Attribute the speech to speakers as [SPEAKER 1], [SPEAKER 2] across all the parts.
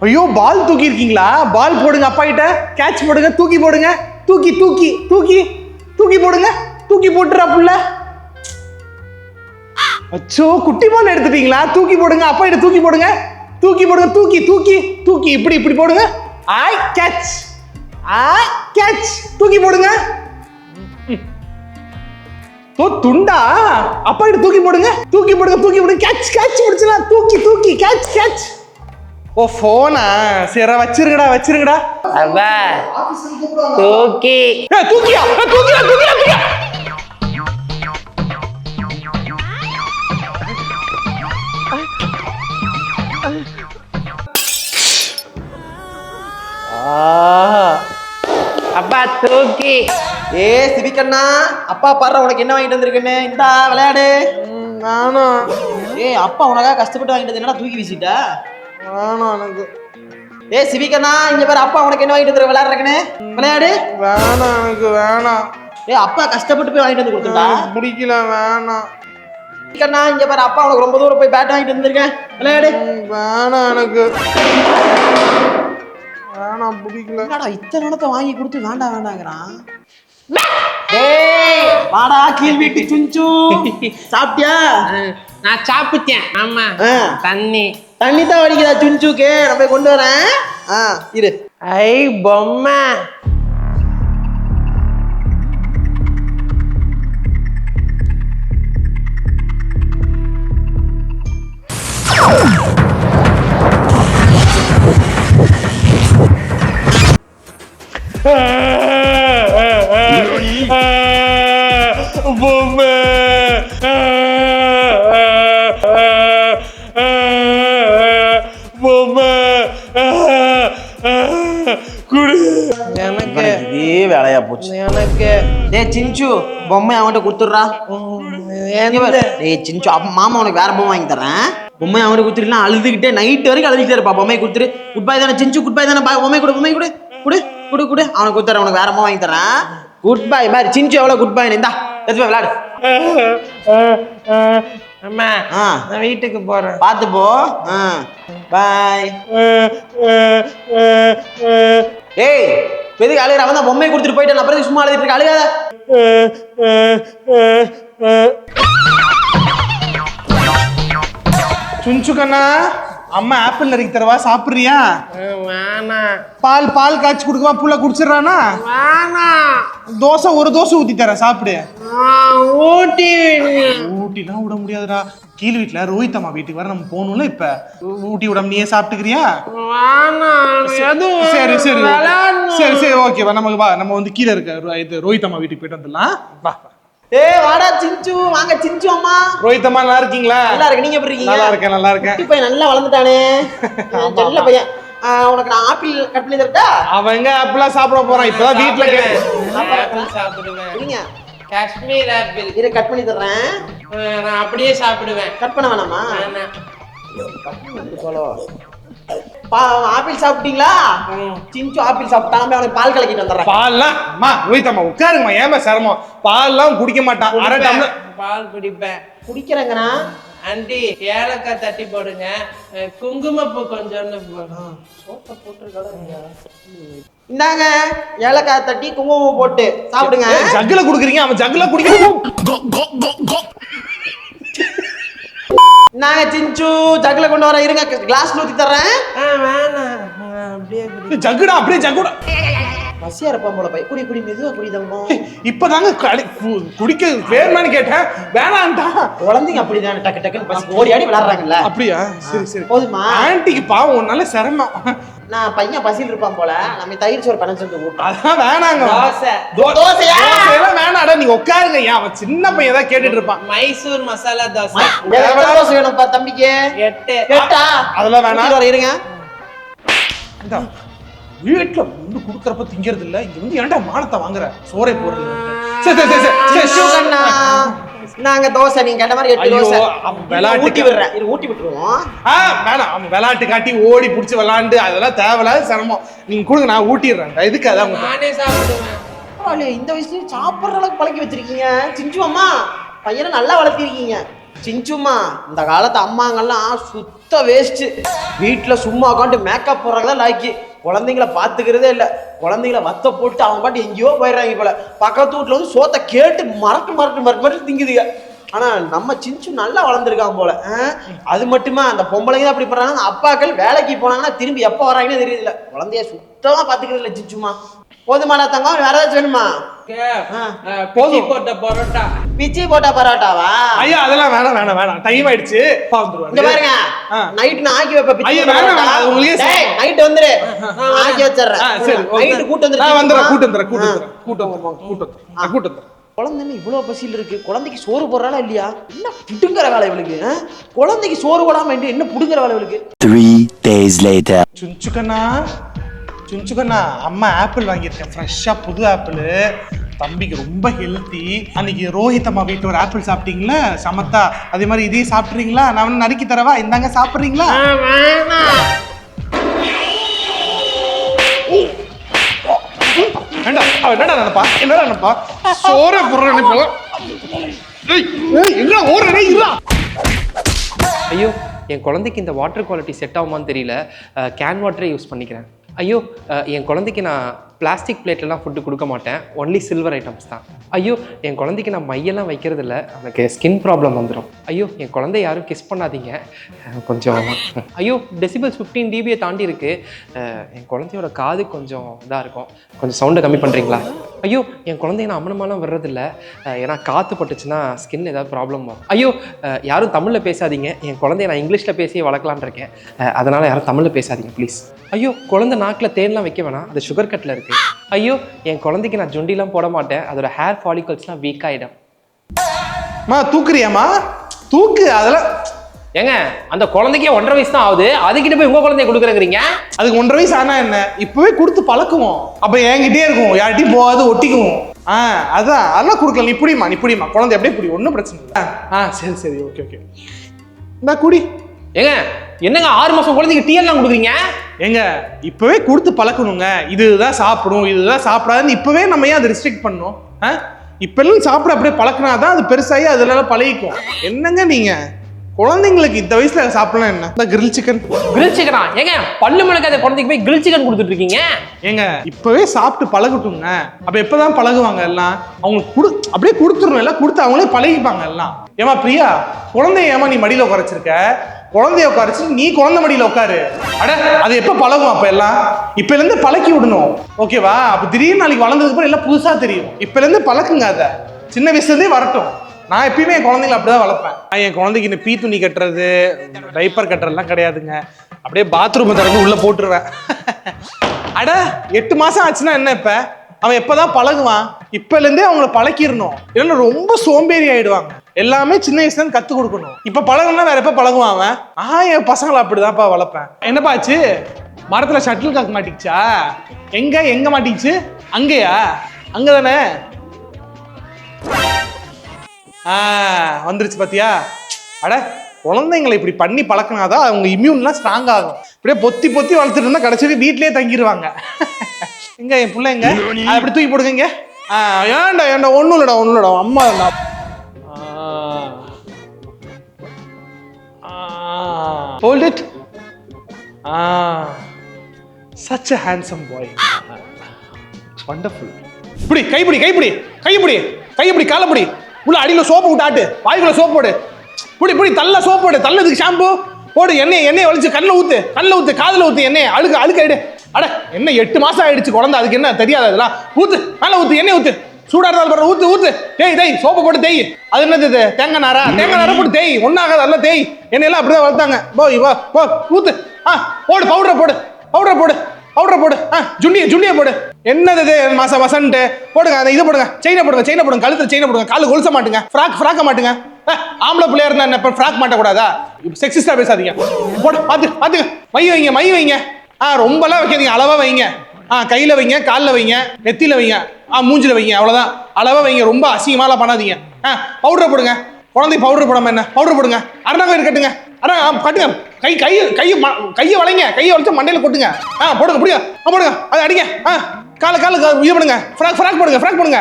[SPEAKER 1] ஐயோ பால் தூக்கி இருக்கீங்களா? பால் போடுங்க அப்பா கிட்ட. கேட்ச் போடுங்க, தூக்கி போடுங்க. தூக்கி தூக்கி தூக்கி தூக்கி போடுங்க. தூக்கி போட்டுறா புள்ள. அச்சோ குட்டி பால் எடுத்துட்டீங்களா? தூக்கி போடுங்க அப்பா கிட்ட. தூக்கி போடுங்க, தூக்கி போடுங்க. தூக்கி தூக்கி தூக்கி இப்படி இப்படி போடுங்க. ஐ கேட்ச், ஐ கேட்ச். தூக்கி போடுங்க. துண்டா அப்பா கிட்ட தூக்கி போடுங்க. தூக்கி போடுங்க, தூக்கி போடுங்க. கேட்ச் கேட்ச் முடிச்சலாம். தூக்கி தூக்கி கேட்ச் கேட்ச். ஓ போனா சரி வச்சிருங்கடா வச்சிருங்கடா.
[SPEAKER 2] அப்பா தூக்கி
[SPEAKER 1] தூக்கியா தூக்கியா தூக்கியா தூக்கியா.
[SPEAKER 2] அப்பா தூக்கி.
[SPEAKER 3] சிவிக்கண்ணா, அப்பா பாரு உனக்கு என்ன வாங்கிட்டு வந்திருக்கேன்னு. இந்தா விளையாடு.
[SPEAKER 1] நானும்.
[SPEAKER 3] அப்பா உனக்காக கஷ்டப்பட்டு வாங்கிட்டு வந்து என்னடா தூக்கி வீசிட்ட?
[SPEAKER 1] வேணாம் எனக்கு.
[SPEAKER 3] சிவிக்கண்ணா, இங்க பாரு அப்பா உனக்கு என்ன வாங்கிட்டு வந்து விளையாடுறேன்னு. விளையாடு.
[SPEAKER 1] வேணாம் எனக்கு வேணாம்.
[SPEAKER 3] அப்பா கஷ்டப்பட்டு போய் வாங்கிட்டு வந்து கொடுத்துட்டா.
[SPEAKER 1] பிடிக்கல வேணாம்.
[SPEAKER 3] சிவிக்கண்ணா, இங்க பாரு அப்பா உனக்கு ரொம்ப தூரம் போய் பேட் வாங்கிட்டு வந்திருக்கேன். விளையாடு.
[SPEAKER 1] வேணாம் எனக்கு வேணாம் பிடிக்கல.
[SPEAKER 3] என்னடா இத்தனை நேரத்தை வாங்கி கொடுத்து வேண்டாம் வேண்டாங்கிறான். வாடா கீழ் வீட்டு சுஞ்சு. சாப்பிட்டியா?
[SPEAKER 2] நான் சாப்பிட்டேன். ஆமா தண்ணி
[SPEAKER 3] தண்ணி தான் வடிக்குதா சுஞ்சுக்கு? நான் போய் கொண்டு வரேன். இரு.
[SPEAKER 2] ஐ பொம்மை.
[SPEAKER 1] பொம்மை பொம்மை குடு.
[SPEAKER 2] எனக்கு
[SPEAKER 3] இதே வேலையா போச்சு
[SPEAKER 2] எனக்கு.
[SPEAKER 3] டேய் சிஞ்சு, பொம்மை அவன்கிட்ட கொடுத்துடுறா. டேய் சிஞ்சு, மாமா உனக்கு வேற பொம்மை வாங்கி தரேன். பொம்மை அவன்கிட்ட கொடுத்துருலாம். அழுதுகிட்டே நைட் வரைக்கும் அழுதுகிட்டே இருப்பா. பொம்மை கொடுத்துரு. குட் பை தானே சிஞ்சு? குட் பை தானே? பொம்மை கொடு, பொம்மை கொடு. குடு குடு குடு. அவனுக்கு கொடுத்துறேன். உனக்கு வேற பொம்மை வாங்கி தரேன். குட் பை மாதிரி. சிஞ்சு எவ்வளவு குட் பை. இந்தா எடுத்து போய் விளையாடு.
[SPEAKER 2] அம்மா நான் வீட்டுக்கு போறேன்.
[SPEAKER 3] பார்த்து போ. பாய். ஏய் எதுக்கு அழுகிற? அவன் தான் பொம்மையை கொடுத்துட்டு போயிட்டேன். அப்புறம் சும்மா அழுதுட்டு இருக்க. அழுகாத.
[SPEAKER 1] சுஞ்சுக்கண்ணா, அம்மா ஆப்பிள் நறுக்கி தரவா? சாப்பிடுறியா?
[SPEAKER 2] வேணாம்.
[SPEAKER 1] பால் பால் காய்ச்சி கொடுக்கவா? புள்ள குடிச்சிடறானா?
[SPEAKER 2] வேணாம்.
[SPEAKER 1] தோசை ஒரு தோசை ஊத்தி தரேன், சாப்பிடு.
[SPEAKER 2] ஊட்டி
[SPEAKER 1] ஊட்டிலாம் விட முடியாதுடா. கீழ் வீட்டுல ரோஹித் அம்மா வீட்டுக்கு வர நம்ம போகணும்ல. இப்ப ஊட்டி விடாம நீயே சாப்பிட்டுக்கிறியா?
[SPEAKER 2] வேணாம்.
[SPEAKER 1] சரி சரி சரி சரி ஓகேவா. நமக்கு வா, நம்ம வந்து கீழே இருக்க இது ரோஹித் அம்மா வீட்டுக்கு போயிட்டு வந்துடலாம். வா.
[SPEAKER 3] வாடா சிஞ்சு. வாங்க சிஞ்சு அம்மா.
[SPEAKER 1] ரோஹித் அம்மா நல்லா இருக்கீங்களா?
[SPEAKER 3] நல்லா இருக்கு. நீங்க எப்படி இருக்கீங்க?
[SPEAKER 1] நல்லா இருக்கேன் நல்லா இருக்கேன்.
[SPEAKER 3] குட்டி பையன் நல்லா வளர்ந்துட்டானே. நல்ல பையன். உனக்கு நான் ஆப்பிள் கட் பண்ணி தரட்டா?
[SPEAKER 1] அவன் எங்க ஆப்பிளா சாப்பிட போறான்? இப்பதான் வீட்டுல
[SPEAKER 2] சாப்பிடுவேன்.
[SPEAKER 3] சரிங்க.
[SPEAKER 2] காஷ்மீர் ஆப்பிள்.
[SPEAKER 3] இரு கட் பண்ணி தர்றேன்.
[SPEAKER 2] நான் அப்படியே சாப்பிடுவேன்.
[SPEAKER 3] கட் பண்ண வேணாமா? ஆப்பிள் சாப்பிட்டீங்களா? சிஞ்சு ஆப்பிள் சாப்பிட்டாங்க. அவனுக்கு பால் கலக்கிட்டு வந்துடுறேன்.
[SPEAKER 1] பால்லாம் அம்மா ரோஹித் அம்மா உட்காருங்கம்மா. ஏமா சிரமம்? பால்லாம் குடிக்க மாட்டான். அரை டம்ளர்
[SPEAKER 2] பால் குடிப்பேன்.
[SPEAKER 3] குடிக்கிறேங்கண்ணா.
[SPEAKER 2] ஆண்டி ஏலக்காய் தட்டி போடுங்க. குங்குமப்பூ கொஞ்சோன்னு போடும்.
[SPEAKER 3] இந்தாங்க ஏலக்காய் தட்டி குங்குமம் போட்டு சாப்பிடுங்க.
[SPEAKER 1] ஜக்குல குடுக்குறீங்க, அவன் ஜக்குல குடிக்கணும்.
[SPEAKER 3] நாங்க சிஞ்சு ஜக்குல கொண்டு வர. இருங்க கிளாஸ் ஊத்தி தர்றேன்.
[SPEAKER 2] வேணாம். அப்படியே
[SPEAKER 1] ஜக்குடா அப்படியே ஜக்குடா.
[SPEAKER 3] பசியா இருப்பான் போல. குடி குடி மெதுவா குடி தங்கம்.
[SPEAKER 1] இப்பதாங்க குடிக்க வேணுமான்னு கேட்டேன். வேணான்டா.
[SPEAKER 3] குழந்தைங்க அப்படிதானே டக்கு டக்குன்னு பசி ஓடி ஆடி விளையாடுறாங்கல்ல.
[SPEAKER 1] அப்படியா? சரி சரி
[SPEAKER 3] போதுமா?
[SPEAKER 1] ஆன்ட்டிக்கு பாவம் உன்னால சிரமம்.
[SPEAKER 3] நான் பையன் பசியில் இருப்பான் போல. நம்ம தயிர் சோறு பண்ண சொல்லி ஊட்டோம்.
[SPEAKER 1] அதான் வேணாங்க.
[SPEAKER 3] தோசையா?
[SPEAKER 1] தோசையெல்லாம் வேணாடா. நீங்க உட்காருங்க. ஏன் அவன் சின்ன பையன் தான் கேட்டுட்டு இருப்பான்.
[SPEAKER 2] மைசூர் மசாலா தோசை.
[SPEAKER 3] தோசை வேணும்ப்பா தம்பிக்கு. 8
[SPEAKER 1] அதெல்லாம் வேணாம்.
[SPEAKER 3] இருங்க.
[SPEAKER 1] வீட்டுல வந்து குடுக்கறப்ப திங்கிறது இல்ல. இங்க வந்து ஏன்டா மானத்தை வாங்குற? சோறை போடுறது.
[SPEAKER 3] நாங்க தோசை நீங்க கேட்ட மாதிரி 8 தோசை. ஊட்டி விடுறேன். இது ஊட்டி விட்டுருவோம்.
[SPEAKER 1] வேணாம். அவன் விளையாட்டு காட்டி ஓடி புடிச்சு விளையாண்டு அதெல்லாம் தேவையில்லாத சிரமம். நீங்க கொடுங்க, நான் ஊட்டிடுறேன். இதுக்கு அதான்
[SPEAKER 2] நானே சாப்பிடுவேன்.
[SPEAKER 3] இந்த வயசுல சாப்பிடுற அளவுக்கு பழக்கி வச்சிருக்கீங்க சிஞ்சு அம்மா. பையனை நல்லா வளர்த்திருக்கீங்க. சிஞ்சுமா இந்த காலத்து அம்மாங்கெல்லாம் சுத்த வேஸ்ட். வீட்டில் சும்மா உட்காந்து மேக்கப் போடுறதா லாய்க்கு. குழந்தைங்கள பார்த்துக்கிறதே இல்லை. குழந்தைங்கள வத்த போட்டு அவங்க பாட்டு எங்கேயோ போயிடுறாங்க போல. பக்கத்து வீட்டில் வந்து சோத்தை கேட்டு மறட்டு திங்குதுங்க. ஆனால் நம்ம சிஞ்சு நல்லா வளர்ந்துருக்கான் போல. அது மட்டுமா அந்த பொம்பளைங்க தான் அப்படி பண்ணுறாங்க. அப்பாக்கள் வேலைக்கு போனாங்கன்னா திரும்பி எப்போ வராங்கன்னு தெரியல. குழந்தைய சுத்தமாக பார்த்துக்கிறது இல்லை சிஞ்சுமா. போதுமாடா தங்கம், வேற ஏதாச்சும் வேணுமா?
[SPEAKER 2] போதும் போட்ட பரோட்டா.
[SPEAKER 3] பிச்சி போட்டா பரோட்டாவா?
[SPEAKER 1] ஐயா அதெல்லாம் வேணாம் வேணாம் வேணாம், டைம் ஆயிடுச்சு.
[SPEAKER 3] இங்க பாருங்க, நைட் நான் ஆக்கி வைப்பேன் பிச்சி.
[SPEAKER 1] ஐயா வேணாம் வேணாம், உங்களுக்கே
[SPEAKER 3] டேய் நைட் வந்துரு, நான் ஆக்கி வச்சறேன்.
[SPEAKER 1] சரி
[SPEAKER 3] நைட் கூட்டி வந்துரு.
[SPEAKER 1] நான் வந்துறேன், கூட்டி வந்துறேன்.
[SPEAKER 3] குழந்தைன்னு இவ்வளவு பசியில் இருக்கு. குழந்தைக்கு சோறு போடுறாளா இல்லையா? என்ன புடுங்குற வேலை இவளுக்கு? குழந்தைக்கு சோறு போடாம என்ன புடுங்குற வேலை இவளுக்கு?
[SPEAKER 4] 3 days later.
[SPEAKER 1] சுஞ்சுக்கண்ணா, அம்மா ஆப்பிள் வாங்கியிருக்கேன், ஃப்ரெஷ்ஷாக புது ஆப்பிள். தம்பிக்கு ரொம்ப ஹெல்த்தி. அன்னைக்கு ரோஹித் அம்மா வீட்டு ஒரு ஆப்பிள் சாப்பிட்டீங்களா சமத்தா, அதே மாதிரி இதையும் சாப்பிட்றீங்களா? நான் வந்து நறுக்கி தரவா? இந்தாங்க சாப்பிட்றீங்களா? என்னடா நினைப்பா சோற புற நினைப்பா. எங்க ஓடுறே இல்ல.
[SPEAKER 5] ஐயோ, என் குழந்தைக்கு இந்த வாட்டர் குவாலிட்டி செட் ஆகுமான்னு தெரியல. கேன் வாட்டரே யூஸ் பண்ணிக்கிறேன். ஐயோ, என் குழந்தைக்கு நான் பிளாஸ்டிக் பிளேட்லாம் ஃபுட்டு கொடுக்க மாட்டேன், ஒன்லி சில்வர் ஐட்டம்ஸ் தான். ஐயோ, என் குழந்தைக்கு நான் மையெல்லாம் வைக்கிறது இல்லை, அவனுக்கு ஸ்கின் ப்ராப்ளம் வந்துடும். ஐயோ, என் குழந்தை யாரும் கிஸ் பண்ணாதீங்க கொஞ்சம். ஐயோ, டெசிபிள்ஸ் 15 dB தாண்டி இருக்கு. என் குழந்தையோட காது கொஞ்சம் இதாக இருக்கும், கொஞ்சம் சவுண்டை கம்மி பண்ணுறீங்களா? ஐயோ, என் குழந்தைய நான் அம்மனமாலாம் வர்றதில்ல, ஏன்னா காற்று பட்டுச்சுன்னா ஸ்கின் ஏதாவது ப்ராப்ளம் வரும். ஐயோ, யாரும் தமிழில் பேசாதீங்க, என் குழந்தைய நான் இங்கிலீஷில் பேசி வளர்க்கலான் இருக்கேன், அதனால் யாரும் தமிழில் பேசாதீங்க ப்ளீஸ். ஐயோ, குழந்தை நாக்கில் தேன்லாம் வைக்க வேணாம், அது சுகர் கட்டில் இருக்குது. ஐயோ, என் குழந்தைக்கு நான் ஜொண்டிலாம் போட மாட்டேன், அதோட ஹேர் ஃபாலிகல்ஸ்லாம் வீக் ஆகிடும்.
[SPEAKER 1] தூக்குறியாமா? தூக்கு. அதெல்லாம்
[SPEAKER 5] ஏங்க, அந்த குழந்தைக்கே 1.5 வயசு தான் ஆகுது, அதுக்கிட்ட போய் உங்க குழந்தைய கொடுக்குறீங்க?
[SPEAKER 1] அதுக்கு 1.5 வயசு ஆனா என்ன, இப்பவே கொடுத்து பழக்குவோம். அப்ப என்கிட்டே இருக்கும், யார்கிட்டையும் போகாது, ஒட்டிக்குவோம். அதான் அதெல்லாம் கொடுக்கலாம். நீ புடிமா குழந்தை அப்படியே புடி, ஒன்றும் பிரச்சனை இல்லை. சரி ஓகே. இந்த குடி.
[SPEAKER 5] ஏங்க, என்னங்க 6 மாசம் குழந்தைக்கு டீ எல்லாம் கொடுக்குறீங்க?
[SPEAKER 1] ஏங்க, இப்பவே கொடுத்து பழக்கணுங்க. இதுதான் சாப்பிடும், இதுதான் சாப்பிடாதுன்னு இப்பவே நம்ம ஏன் அதை ரெஸ்ட்ரிக்ட் பண்ணணும்? இப்பெல்லாம் சாப்பிட அப்படியே பழக்கினாதான் அது பெருசாகி அதெல்லாம் பழகிக்கும். என்னங்க நீங்க குழந்தைங்களுக்கு இந்த வயசுல சாப்பிடலாம்? என்ன இந்த கிரில் சிக்கனா?
[SPEAKER 5] ஏங்க, பல்லு மணக்காத குழந்தைக்கு போய் கிரில் சிக்கன் கொடுத்துட்டு இருக்கீங்க?
[SPEAKER 1] ஏங்க, இப்பவே சாப்பிட்டு பழகட்டுங்க. அப்ப எப்பதான் பழகுவாங்க எல்லாம்? அவங்களுக்கு அப்படியே கொடுத்துடணும், எல்லாம் கொடுத்து அவங்களே பழகிப்பாங்க எல்லாம். ஏமா பிரியா, குழந்தைய ஏமா நீ மடியில உட்காரச்சிருக்க? குழந்தைய உட்காரச்சு நீ குழந்தை மடியில உட்காரு. அது எப்ப பழகும்? அப்ப எல்லாம் இப்பல இருந்து பழக்கி விடணும், ஓகேவா? அப்ப திடீர்னு நாளைக்கு வளர்ந்ததுக்கு அப்புறம் எல்லாம் புதுசா தெரியும். இப்பல இருந்து பழக்குங்க, அதை சின்ன வயசுல இருந்தே வரட்டும். நான் எப்பயுமே என் குழந்தைங்களை அப்படிதான் வளர்ப்பேன். என் குழந்தைக்கு இந்த பீ துணி கட்டுறது, டைப்பர் கட்டுறதுலாம் கிடையாதுங்க. அப்படியே பாத்ரூம் திறந்து உள்ள போட்டுருவேன். 8 மாசம் ஆச்சுன்னா என்ன, இப்ப அவன் எப்பதான் பழகுவான்? இப்பல இருந்தே அவங்கள பழக்கிடணும், இல்லைன்னா ரொம்ப சோம்பேறி ஆயிடுவாங்க. எல்லாமே சின்ன வயசுல இருந்து கத்து கொடுக்கணும். இப்ப பழகுனா வேற எப்ப பழகுவான் அவன்? என் பசங்களை அப்படிதான்ப்பா வளர்ப்பேன். என்னப்பா ஆச்சு? மரத்துல ஷட்டில் காக் மாட்டிக்கிச்சா? எங்க மாட்டிக்கிச்சு? அங்கேயா? அங்கதானே வந்துருச்சு பாத்தியா? குழந்தைங்களை இப்படி பண்ணி பழக்கினாதான் அவங்க இம்யூன்லாம் ஸ்ட்ராங் ஆகும். இப்படியே பொத்தி வளர்த்துட்டு இருந்தா கடைசி வீட்லயே தங்கிடுவாங்க. எங்க என் பிள்ளை எங்க? அப்படி தூக்கி போடுங்க. ஏன்டா ஒண்ணும் இல்லடா அம்மா. Hold it. Such a handsome boy. It's wonderful. இப்படி கைப்பிடி காலை பிடி. உள்ள அடியில சோப்பு விட்டு ஆட்டு, வாய்க்குள்ள சோப்பு போடு. புடி தள்ள சோப்பு போடு, தள்ளதுக்கு ஷாம்பு போடு, எண்ணெய் வலிச்சு கண்ணில் ஊத்து, காதுல ஊத்து, எண்ணெய் அழுக்கு ஆயிடு. என்ன 8 மாசம் ஆயிடுச்சு குழந்தை, அதுக்கு என்ன தெரியாது? அதெல்லாம் ஊத்து, நல்லா ஊத்து, எண்ணெய் ஊத்து, சூடா இருந்தாலும் பாரு, ஊத்து தேய் சோப்பு போட்டு தேய். அது என்னது இது? தேங்காய் நாரா போட்டு தேய், ஒன்னாகாது, அதெல்லாம் தேய். எண்ணெயெல்லாம் அப்படிதான் வளர்த்தாங்க. ஊத்து, போடு, பவுடர் போடு, ஜுண்டியை போடு. என்னது மசன்ட்டு போடுங்க, அதை இதை போடுங்க, செயினை போடுங்க, கழுத்துல செயினை போடுங்க, காலு கொலுச மாட்டுங்க, ஃப்ராக்க மாட்டுங்க. ஆம்பளை பிள்ளையா இருந்தா என்ன ஃப்ராக் மாட்டக்கூடாதா? செக்ஸிஸ்டா பேசாதீங்க. போடு, பாத்துங்க, மை வைங்க. ரொம்பலாம் வைக்காதீங்க, அளவா வைங்க. கையில வைங்க, காலில் வைங்க, நெத்தியில வைங்க, மூஞ்சில வைங்க, அவ்வளவுதான். அளவா வைங்க, ரொம்ப அசிங்கமாலாம் பண்ணாதீங்க. பவுடர் போடுங்க. குழந்தை பவுடர் போடாம என்ன? பவுடர் போடுங்க. அரணாங்க கட்டுங்க, கட்டுங்க. கையை வளைங்க, கையை வளைச்சு மண்டையில கொட்டுங்க. போடுங்க, அதை அடிங்க. கால இது பண்ணுங்க, ஃப்ராக் போடுங்க.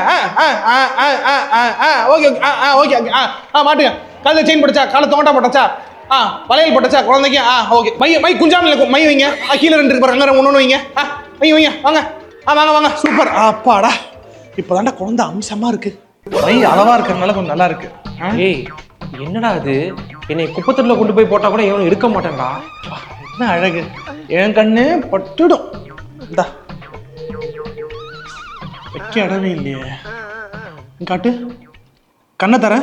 [SPEAKER 1] ஓகே மாட்டுங்க. காலைல செயின் போட்டுச்சா, காலை தோண்டா போட்டாச்சா, வளையல் போட்டாச்சா குழந்தைக்கு, ஓகே. மை குஞ்சாமல் இல்லை, மை வைங்க. கீழே 2 இருக்கு பாருங்க, ஒன்று வைங்க. வைங்க வாங்க. வாங்க வாங்க, சூப்பர். அப்பாடா, இப்போதான்டா குழந்தை அம்சமா இருக்கு. மை அளவா இருக்கிறதுனால கொஞ்சம் நல்லா இருக்கு.
[SPEAKER 5] ஏய் என்னடா இது, என்னை குப்பத்தூர்ல கொண்டு போய் போட்டா கூட எவனும் எடுக்க மாட்டேன்டா.
[SPEAKER 1] என்ன அழகு, என் கண்ணு பட்டுடும். இந்தா வைக்க இடவே இல்லையே, காட்டு கண்ணை தர.